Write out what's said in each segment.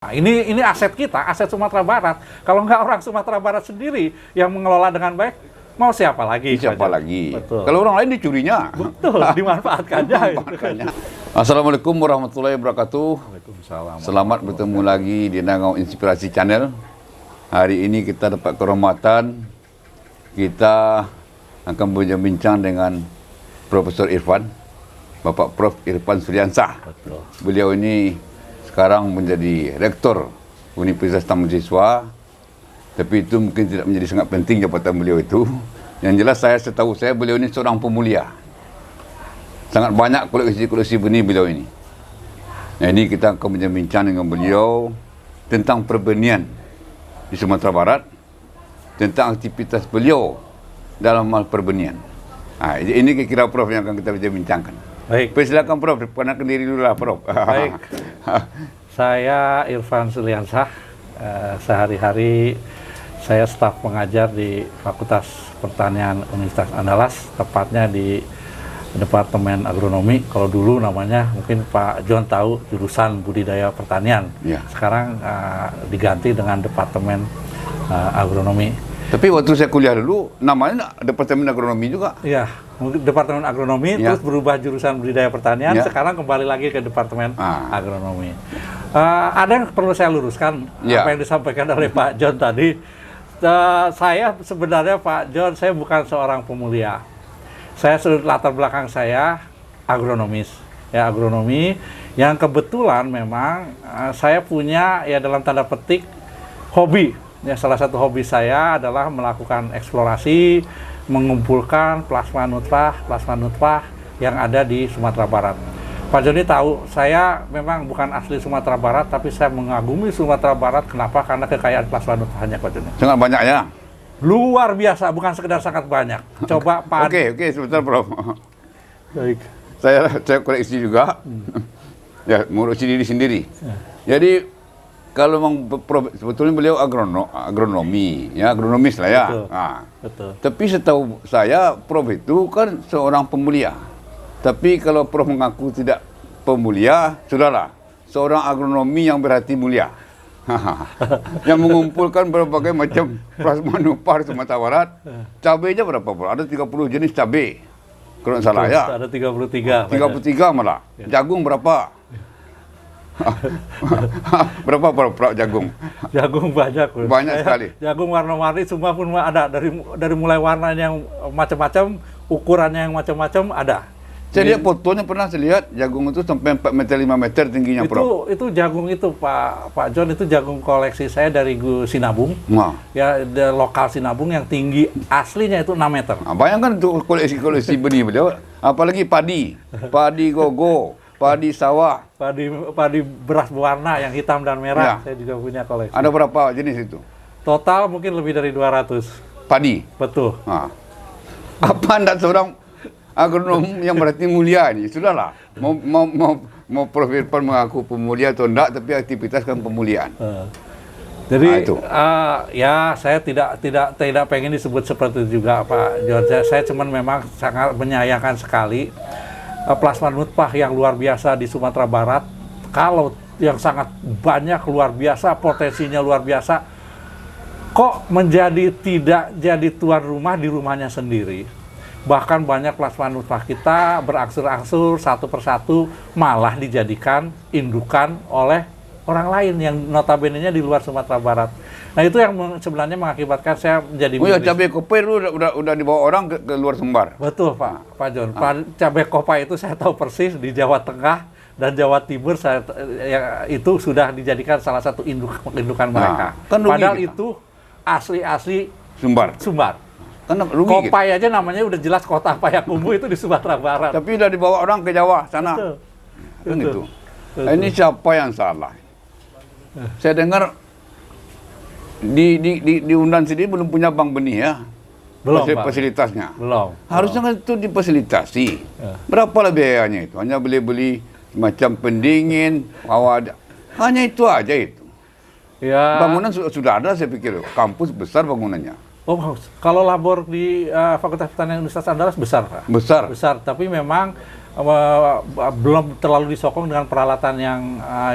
Nah, ini aset kita, aset Sumatera Barat. Kalau nggak orang Sumatera Barat sendiri yang mengelola dengan baik, mau siapa lagi? Siapa lagi? Betul. Kalau orang lain dicurinya. Betul, dimanfaatkannya. Assalamualaikum warahmatullahi wabarakatuh. Waalaikumsalam. Selamat bertemu lagi di Nangau Inspirasi Channel. Hari ini kita dapat kehormatan, kita akan berbincang dengan Profesor Irfan, Bapak Prof. Irfan Suryansah. Betul. Beliau ini sekarang menjadi rektor Universitas Tamasiswa, tapi itu mungkin tidak menjadi sangat penting jabatan beliau itu. Yang jelas setahu saya beliau ini seorang pemulia. Sangat banyak koleksi-koleksi benih beliau ini. Nah, ini kita akan berbincang dengan beliau tentang perbenihan di Sumatera Barat, tentang aktivitas beliau dalam hal perbenihan. Nah, ini kira-kira Prof yang akan kita bincangkan. Baik. Persilakan Prof, perkenalkan diri dulu lah Prof. Baik. Saya Irfan Suryansah. Sehari-hari saya staf pengajar di Fakultas Pertanian Universitas Andalas, tepatnya di Departemen Agronomi. Kalau dulu namanya mungkin Pak John tahu, jurusan Budidaya Pertanian. Ya. Sekarang diganti dengan Departemen Agronomi. Tapi waktu saya kuliah dulu, namanya Departemen Agronomi juga. Iya, Departemen Agronomi, Ya. terus berubah jurusan Budidaya Pertanian, Ya. sekarang kembali lagi ke Departemen Agronomi. Ada yang perlu saya luruskan, Ya. apa yang disampaikan oleh Pak John tadi. Saya sebenarnya Pak John, saya bukan seorang pemulia. Saya latar belakang saya agronomis. Ya, agronomi yang kebetulan memang saya punya, ya dalam tanda petik, hobi. Ya, salah satu hobi saya adalah melakukan eksplorasi, mengumpulkan plasma nutfah yang ada di Sumatera Barat. Pak Joni tahu, saya memang bukan asli Sumatera Barat, tapi saya mengagumi Sumatera Barat. Kenapa? Karena kekayaan plasma nutfahnya, Pak Joni. Sangat banyak ya? Luar biasa, bukan sekedar sangat banyak. Coba Pak. Oke, sebentar Prof. Baik. Saya koleksi juga. Ya, mengurusi diri sendiri. Jadi, kalau memang Prof, sebetulnya beliau agronomi, ya agronomis lah ya. Betul. Nah, Betul. tapi setahu saya Prof itu kan seorang pemulia. Tapi kalau Prof mengaku tidak pemulia, sudahlah, seorang agronomi yang berhati mulia. Yang mengumpulkan berbagai macam plasma nutfah di Sumatera Barat. Cabainya berapa Prof? Ada 30 jenis cabai. Kalau tidak salah ya. Ada 33. 33 malah. Jagung berapa? Berapa Prof jagung? Jagung banyak. Banyak sekali. Jagung warna-warni semua pun ada, dari mulai warnanya yang macam-macam, ukurannya yang macam-macam ada. Saya lihat fotonya, pernah saya lihat jagung itu sampai 4 meter 5 meter tingginya Prof. Itu jagung itu Pak John, itu jagung koleksi saya dari Sinabung. Nah. Ya, lokal Sinabung yang tinggi aslinya itu 6 meter. Nah, bayangkan itu koleksi benih beliau, apalagi padi gogo, padi sawah. Padi beras berwarna yang hitam dan merah, Ya. saya juga punya koleksi. Ada berapa jenis itu? Total mungkin lebih dari 200. Padi. Betul. Nah. Apa anda seorang agronom yang berarti mulia ini? Sudahlah, mau Prof Irfan mengaku pemulia atau enggak, tapi aktivitas kan pemuliaan. Jadi itu. Ya saya tidak pengen disebut seperti itu juga Pak John. Saya cuman memang sangat menyayangkan sekali plasma nutfah yang luar biasa di Sumatera Barat. Kalau yang sangat banyak, luar biasa, potensinya luar biasa, kok menjadi tidak jadi tuan rumah di rumahnya sendiri. Bahkan banyak plasma nutfah kita berangsur-angsur satu persatu malah dijadikan indukan oleh orang lain yang notabene-nya di luar Sumatera Barat. Nah, itu yang sebenarnya mengakibatkan saya menjadi Oh ya, cabai koper itu udah dibawa orang ke luar Sumbar. Betul Pak John. Cabai kopa itu saya tahu persis di Jawa Tengah dan Jawa Timur, itu sudah dijadikan salah satu indukan mereka. Kan Padahal kita. itu asli Sumbar. Karena rugi Kopai aja namanya udah jelas kota Payakumbuh itu di Sumatera Barat. Tapi udah dibawa orang ke Jawa sana. Betul. Kan Betul. itu. Nah, ini siapa yang salah? Saya dengar di Undan sendiri belum punya bank benih ya. Belum, Pak. Fasilitasnya. Belum. Harusnya kan itu difasilitasi. Berapa lah biayanya itu? Hanya beli macam pendingin, hanya itu aja itu. Ya. Bangunan sudah ada, saya pikir. Kampus besar bangunannya. Oh, kalau labor di Fakultas Pertanian Universitas Andalas besar, Pak. Besar. Besar, tapi memang belum terlalu disokong dengan peralatan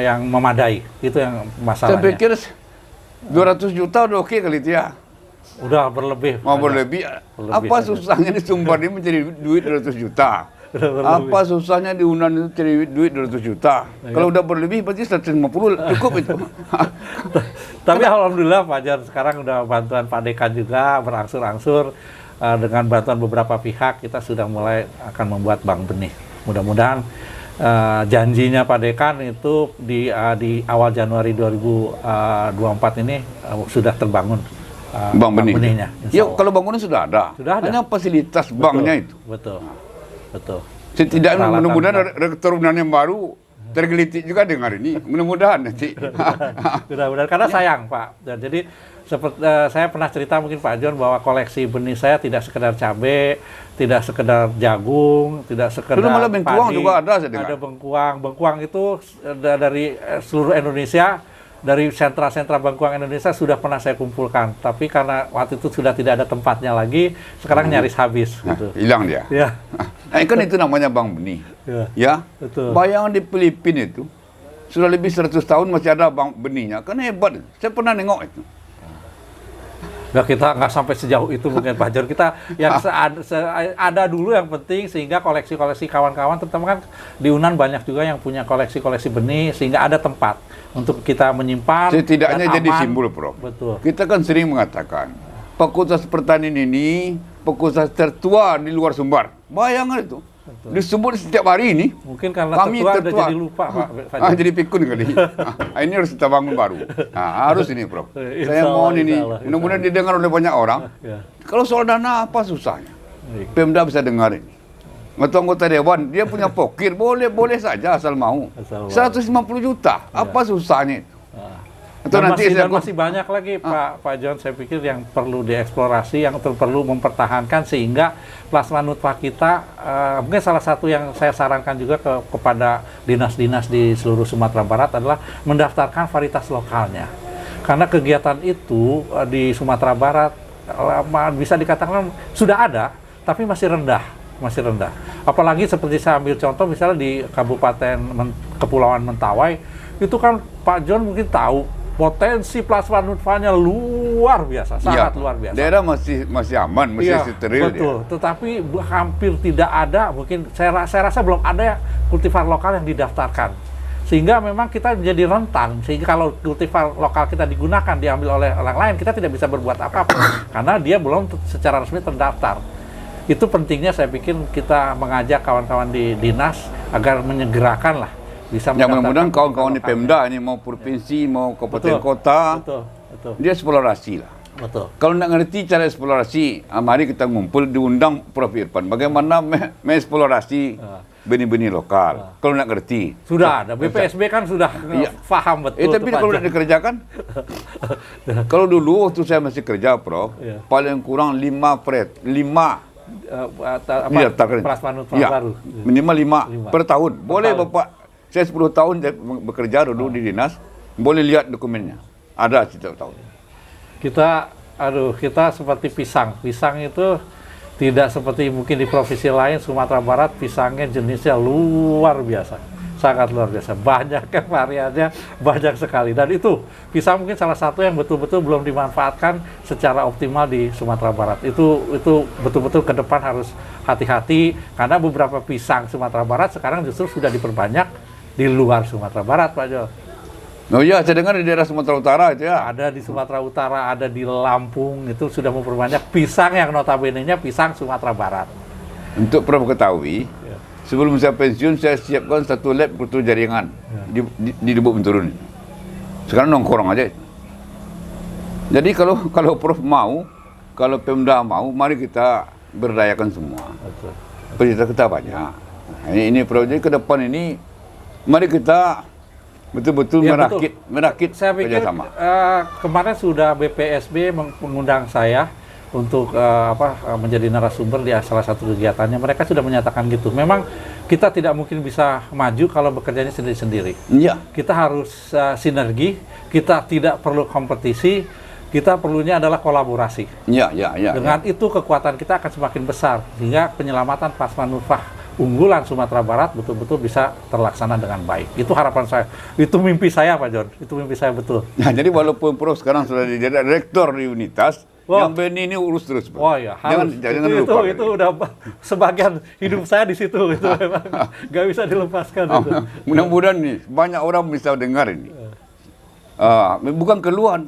yang memadai. Itu yang Saya masalahnya. pikir 200 juta udah oke kali itu ya. Udah berlebih. Mau berlebih. Apa susahnya di Sumbar ini mencari duit 200 juta? Apa susahnya di Unan itu cari duit 200 juta? Kalau udah berlebih berarti 150 cukup itu. Tapi alhamdulillah Pak Jon sekarang udah bantuan Pak Dekan juga berangsur-angsur, dengan bantuan beberapa pihak kita sudah mulai akan membuat bank benih. Mudah-mudahan janjinya Pak Dekan itu di awal Januari 2024 ini sudah terbangun Bank benihnya. insya Ya Allah. kalau bangunan sudah ada. Sudah ada. Hanya fasilitas banknya itu. Betul. Setidaknya Peralatan mudah-mudahan bank. rektor Unan yang baru tergelitik juga dengar ini. Mudah-mudahan nanti. Mudah-mudahan karena sayang Pak. Dan jadi seperti saya pernah cerita mungkin Pak Jon bahwa koleksi benih saya tidak sekedar cabai, tidak sekedar jagung, tidak sekedar Dulu malah bengkuang padi. juga ada saya dengar. Ada bengkuang. Bengkuang itu dari seluruh Indonesia, dari sentra-sentra bengkuang Indonesia sudah pernah saya kumpulkan. Tapi karena waktu itu sudah tidak ada tempatnya lagi, sekarang nyaris habis. Gitu. Hilang dia. Ya, Nah, kan itu namanya bank benih. ya, Ya. betul. Bayangkan di Filipina itu sudah lebih 100 tahun masih ada bank benihnya. Kan hebat. Saya pernah nengok itu. Nah, kita nggak sampai sejauh itu mungkin Pak Jon. Kita yang ada dulu yang penting sehingga koleksi-koleksi kawan-kawan, terutama kan di Unan banyak juga yang punya koleksi-koleksi benih sehingga ada tempat untuk kita menyimpan. Setidaknya dan jadi aman. simbol, Prof. Betul. Kita kan sering mengatakan Fakultas Pertanian ini fakultas tertua di luar Sumbar. Bayangkan itu. Disebut setiap hari ini. Mungkin karena Kami tertua udah tertua. jadi lupa Pak Jon. Jadi pikun kali. Ini harus kita bangun baru. Harus ini, Prof. Insya Saya Allah, mohon ini, insya Allah, mudah-mudahan didengar oleh banyak orang. Ya. Kalau soal dana apa susahnya? Baik. Pemda bisa dengar ini. Anggota dewan, dia punya pokir, boleh saja asal mau. Asal mau. 150 juta, apa susahnya itu? Atau Dan nanti masih, saya masih banyak lagi Pak Jon, saya pikir yang perlu dieksplorasi, yang perlu mempertahankan sehingga plasma nutfah kita, mungkin salah satu yang saya sarankan juga kepada dinas-dinas di seluruh Sumatera Barat adalah mendaftarkan varietas lokalnya. Karena kegiatan itu di Sumatera Barat bisa dikatakan sudah ada, tapi masih rendah. Apalagi seperti saya ambil contoh misalnya di Kabupaten Kepulauan Mentawai, itu kan Pak Jon mungkin tahu, potensi plasma nutfahnya luar biasa, sangat luar biasa. Daerah masih aman, masih steril. Betul. Tetapi hampir tidak ada, mungkin saya rasa belum ada kultivar lokal yang didaftarkan. Sehingga memang kita menjadi rentan. Sehingga kalau kultivar lokal kita digunakan, diambil oleh orang lain, kita tidak bisa berbuat apa-apa. Karena dia belum secara resmi terdaftar. Itu pentingnya saya pikir kita mengajak kawan-kawan di dinas agar menyegerakan lah. Bisa Ya mudah-mudahan mendaftarkan kawan-kawan di lokalnya. Pemda ini mau provinsi, mau kabupaten Betul. kota, Betul. dia eksplorasi lah. Betul. Kalau nak ngerti cara eksplorasi, mari kita ngumpul diundang Prof. Irfan. Bagaimana mengeksplorasi benih-benih lokal. Kalau nak ngerti. Sudah ada, BPSB kan sudah paham betul. Tapi kalau nak dikerjakan, kalau dulu waktu saya masih kerja, Prof, paling kurang 5 plasma nutfah ya, baru. minimal 5 per tahun. Boleh tahun. Bapak, saya 10 tahun bekerja dulu di dinas, boleh lihat dokumennya. Ada setiap tahun. Kita seperti pisang. Pisang itu tidak seperti mungkin di provinsi lain, Sumatera Barat, pisangnya jenisnya luar biasa. Sangat luar biasa. Banyak kan variannya, banyak sekali. Dan itu, pisang mungkin salah satu yang betul-betul belum dimanfaatkan secara optimal di Sumatera Barat. Itu betul-betul ke depan harus hati-hati, karena beberapa pisang Sumatera Barat sekarang justru sudah diperbanyak di luar Sumatera Barat, Pak Jo. Oh iya, saya dengar di daerah Sumatera Utara itu ya. Ada di Sumatera Utara, ada di Lampung, itu sudah memperbanyak pisang yang notabene-nya pisang Sumatera Barat. Untuk Prof ketahui, sebelum saya pensiun, saya siapkan satu lab kultur jaringan di Lubuk Benturun. Sekarang nongkrong aja. Jadi kalau Prof mau, kalau Pemda mau, mari kita berdayakan semua. Peserta kita banyak. Nah, ini Prof, jadi ke depan ini, mari kita betul-betul merakit Saya pikir kerjasama. kemarin sudah BPSB mengundang saya untuk menjadi narasumber di salah satu kegiatannya. Mereka sudah menyatakan gitu. Memang kita tidak mungkin bisa maju kalau bekerjanya sendiri-sendiri. Iya. Kita harus sinergi, kita tidak perlu kompetisi, kita perlunya adalah kolaborasi. Iya. Dengan itu kekuatan kita akan semakin besar, sehingga penyelamatan plasma nutfah unggulan Sumatera Barat betul-betul bisa terlaksana dengan baik. Itu harapan saya. Itu mimpi saya, Pak John. Itu mimpi saya betul. Nah, jadi walaupun Prof sekarang sudah jadi rektor di Unitas, Wah. yang benih ini urus terus, Prof. Oh ya, harus. Jangan itu, lupa. itu udah sebagian hidup saya di situ. Itu memang nggak bisa dilepaskan. Itu. Mudah-mudahan nih banyak orang bisa dengar ini. Bukan keluhan,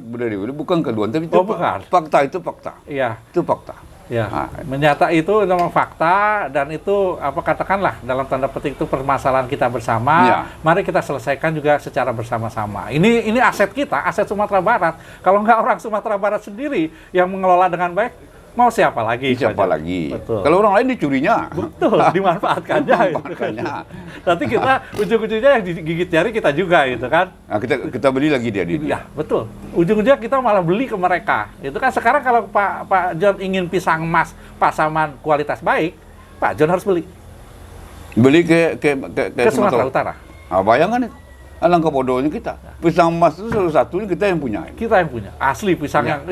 bukan keluhan, tapi itu bukan. fakta, itu fakta. Iya. Itu fakta. Ya, menyata itu memang fakta dan itu apa katakanlah dalam tanda petik itu permasalahan kita bersama. Ya. Mari kita selesaikan juga secara bersama-sama. Ini aset kita, aset Sumatera Barat. Kalau nggak orang Sumatera Barat sendiri yang mengelola dengan baik, mau siapa lagi? Siapa lagi? Betul. Kalau orang lain dicurinya. Betul, dimanfaatkannya. Dimanfaatkannya. Nanti kita ujung-ujungnya yang digigit jari kita juga gitu kan. Nah, kita beli lagi dia. Ya, betul. Ujung-ujungnya kita malah beli ke mereka. Itu kan sekarang kalau Pak John ingin pisang emas pasaman kualitas baik, Pak John harus beli Beli ke Sumatera Utara. Bayangkan itu. Alangkah bodohnya kita. Pisang emas itu salah satunya kita yang punya. Kita yang punya. Asli pisang yang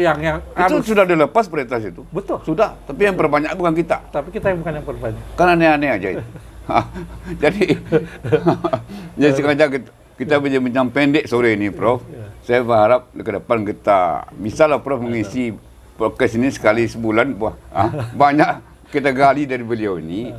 itu sudah dilepas prioritas itu. Betul. Sudah, tapi yang perbanyak bukan kita. Tapi kita yang bukan yang perbanyak. Kan aneh-aneh aja itu. Jadi sengaja kita bincang pendek sore ini, Prof. Saya berharap ke depan kita bisa lah, Prof, mengisi podcast ini sekali sebulan. Banyak kita gali dari beliau ini.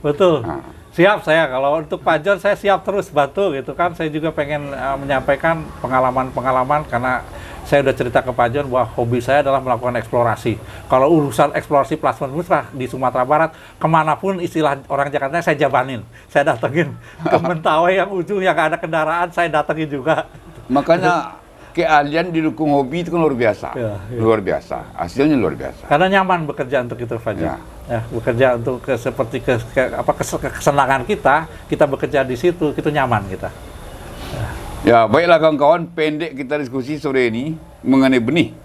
Betul. Siap saya, kalau untuk Pak John saya siap terus bantu gitu kan. Saya juga pengen menyampaikan pengalaman-pengalaman karena saya udah cerita ke Pak John bahwa hobi saya adalah melakukan eksplorasi. Kalau urusan eksplorasi plasma musrah di Sumatera Barat, kemanapun istilah orang Jakarta saya jabanin. Saya datengin ke Mentawai yang ujung yang ada kendaraan, saya datengin juga. Makanya keahlian didukung hobi itu kan luar biasa. Luar biasa. Hasilnya luar biasa. Karena nyaman bekerja untuk itu, Pak John. Bekerja untuk seperti kesenangan kita bekerja di situ, itu nyaman kita. Ya, baiklah kawan-kawan, pendek kita diskusi sore ini mengenai benih.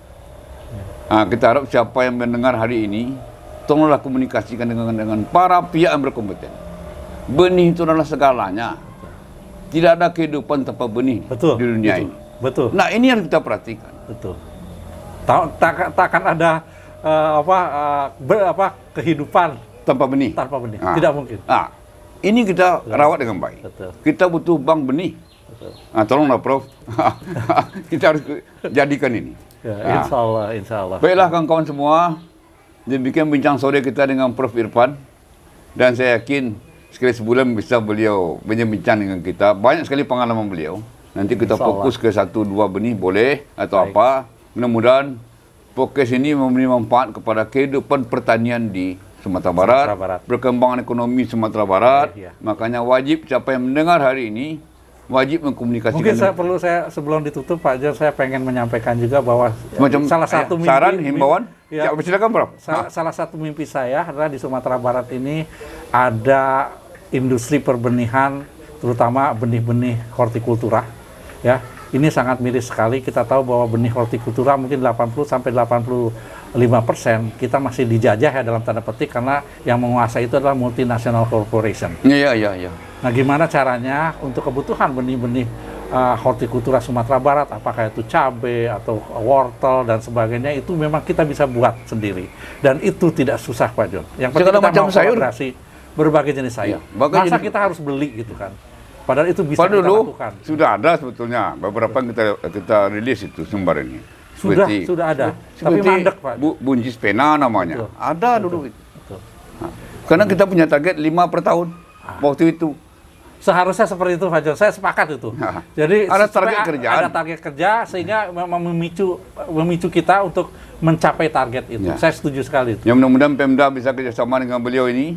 Kita harap siapa yang mendengar hari ini, tolonglah komunikasikan dengan para pihak yang berkompeten. Benih itu adalah segalanya. Tidak ada kehidupan tanpa benih di dunia ini. Betul. Nah, ini yang kita perhatikan. Betul. Takkan ada kehidupan tanpa benih. Tidak mungkin. Ini kita rawat dengan baik. Betul. Kita butuh bank benih. Tolonglah, Prof. Kita harus jadikan ini. Insya Allah. Baiklah kawan-kawan semua, demikian bincang sore kita dengan Prof Irfan. Dan saya yakin sekali sebulan bisa beliau bincang dengan kita. Banyak sekali pengalaman beliau. Nanti kita fokus ke 1-2 benih boleh atau apa. Mudah-mudahan podcast ini memberi manfaat kepada kehidupan pertanian di Sumatera Barat. Perkembangan ekonomi Sumatera Barat. Makanya wajib siapa yang mendengar hari ini wajib mengkomunikasikan. Mungkin saya sebelum ditutup Pak John, saya pengen menyampaikan juga bahwa salah satu mimpi, saran, himbauan. Silakan, Prof. Salah satu mimpi saya adalah di Sumatera Barat ini ada industri perbenihan, terutama benih-benih hortikultura. Ya, ini sangat miris sekali. Kita tahu bahwa benih hortikultura mungkin 80-85% kita masih dijajah ya dalam tanda petik karena yang menguasai itu adalah multinational corporation. Iya. Nah, gimana caranya untuk kebutuhan benih-benih hortikultura Sumatera Barat, apakah itu cabai atau wortel dan sebagainya, itu memang kita bisa buat sendiri. Dan itu tidak susah, Pak John. Yang penting kita mau kolaborasi berbagai jenis sayur. Masa kita harus beli gitu kan? Padahal itu bisa kita lakukan. Sudah ada sebetulnya beberapa kita rilis itu sumber ini. Sudah ada. Tapi mandek, Pak. Buncis pena namanya. Ada dulu itu. Karena kita punya target 5 per tahun. Waktu itu. Seharusnya seperti itu, Pak John. Saya sepakat itu. Jadi ada target kerjaan. Ada target kerja sehingga memang memicu kita untuk mencapai target itu. Saya setuju sekali itu. Ya, mudah-mudahan Pemda bisa kerjasama dengan beliau ini.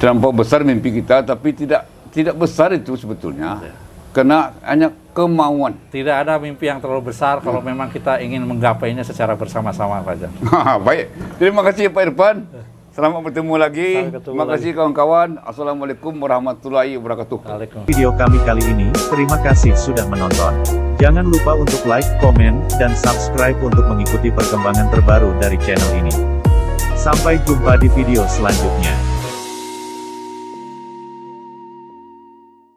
Terlampau besar mimpi kita, tapi tidak besar itu sebetulnya. Karena hanya kemauan. Tidak ada mimpi yang terlalu besar kalau memang kita ingin menggapainya secara bersama-sama, Pak John. Baik. Terima kasih Pak Irfan. Selamat bertemu lagi. Terima kasih kawan-kawan. Assalamualaikum warahmatullahi wabarakatuh. Video kami kali ini, terima kasih sudah menonton. Jangan lupa untuk like, komen, dan subscribe untuk mengikuti perkembangan terbaru dari channel ini. Sampai jumpa di video selanjutnya.